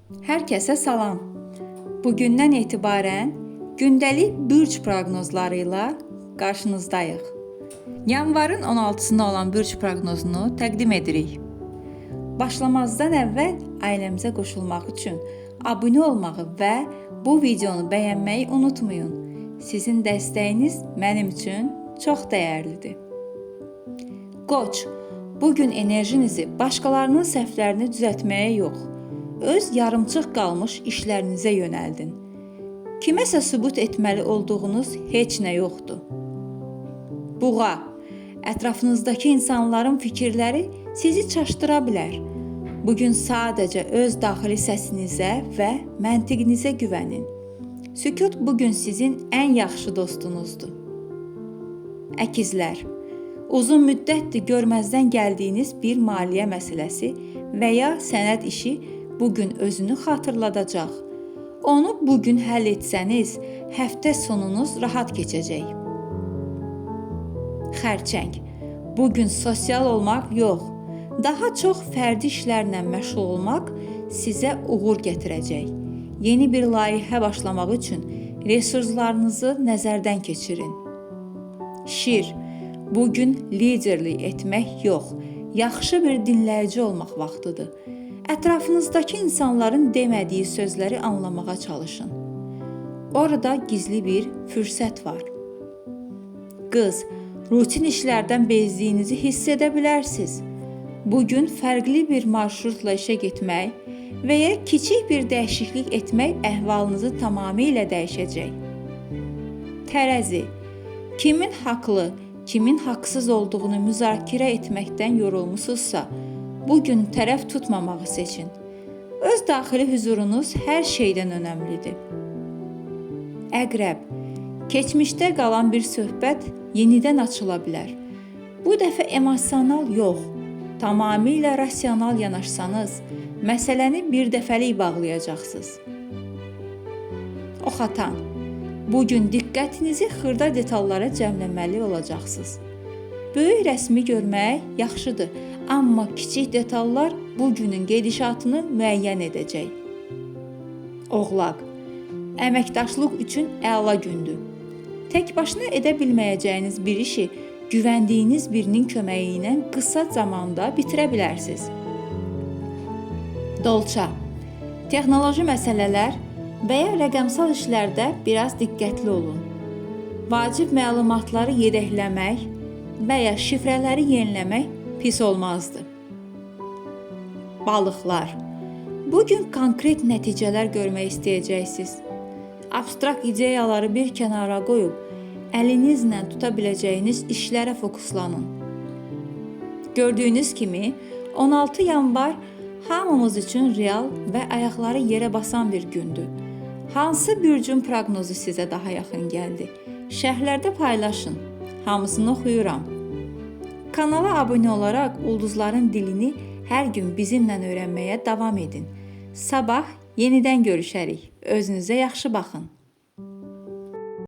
Hər kəsə salam. Bugündən etibarən gündəlik bürc proqnozları ilə qarşınızdayıq. Yanvarın 16-sında olan bürc proqnozunu təqdim edirik. Başlamazdan əvvəl ailəmizə qoşulmaq üçün abunə olmağı və bu videonu bəyənməyi unutmayın. Sizin dəstəyiniz mənim üçün çox dəyərlidir. Qoç, bugün enerjinizi başqalarının səhvlərini düzəltməyə yox, öz yarımçıq qalmış işlərinizə yönəldin. Kiməsə sübut etməli olduğunuz heç nə yoxdur. Buğa, ətrafınızdakı insanların fikirləri sizi çaşdıra bilər. Bugün sadəcə öz daxili səsinizə və məntiqinizə güvənin. Sükut bugün sizin ən yaxşı dostunuzdur. Əkizlər, uzun müddətdir görməzdən gəldiyiniz bir maliyyə məsələsi və ya sənəd işi bugün özünü xatırladacaq. Onu bugün həll etsəniz, həftə sonunuz rahat keçəcək. Xərçəng, bugün sosial olmaq yox, daha çox fərdi işlərlə məşğul olmaq sizə uğur gətirəcək. Yeni bir layihə başlamaq üçün resurslarınızı nəzərdən keçirin. Şir, bugün liderlik etmək yox, yaxşı bir dinləyici olmaq vaxtıdır. Ətrafınızdakı insanların demədiyi sözləri anlamağa çalışın. Orada gizli bir fürsət var. Qız, rutin işlərdən bezdiyinizi hiss edə bilərsiniz. Bugün fərqli bir marşrutla işə getmək və ya kiçik bir dəyişiklik etmək əhvalınızı tamamilə dəyişəcək. Tərəzi, kimin haqlı, kimin haqsız olduğunu müzakirə etməkdən yorulmusunuzsa, bugün tərəf tutmamağı seçin. Öz daxili huzurunuz hər şeydən önəmlidir. Əqrəb, keçmişdə qalan bir söhbət yenidən açıla bilər. Bu dəfə emosional yox, tamamilə rasional yanaşsanız, məsələni bir dəfəlik bağlayacaqsınız. Oxatan, bugün diqqətinizi xırda detallara cəmləməli olacaqsınız. Böyük rəsmi görmək yaxşıdır, amma kiçik detallar bugünün gedişatını müəyyən edəcək. Oğlaq, əməkdaşlıq üçün əla gündür. Tək başına edə bilməyəcəyiniz bir işi güvəndiyiniz birinin köməyi ilə qısa zamanda bitirə bilərsiniz. Dolça, texnoloji məsələlər və ya rəqəmsal işlərdə biraz diqqətli olun. Vacib məlumatları yedəkləmək və ya şifrələri yeniləmək pis olmazdı. Balıqlar, bugün konkret nəticələr görmək istəyəcəksiniz. Abstrakt ideyaları bir kənara qoyub, əlinizlə tuta biləcəyiniz işlərə fokuslanın. Gördüyünüz kimi, 16 yanvar hamımız üçün real və ayaqları yerə basan bir gündür. Hansı bürcün proqnozu sizə daha yaxın gəldi? Şərhlərdə paylaşın. Hamısını oxuyuram. Kanala abunə olaraq ulduzların dilini hər gün bizimlə öyrənməyə davam edin. Sabah yenidən görüşərik. Özünüzə yaxşı baxın.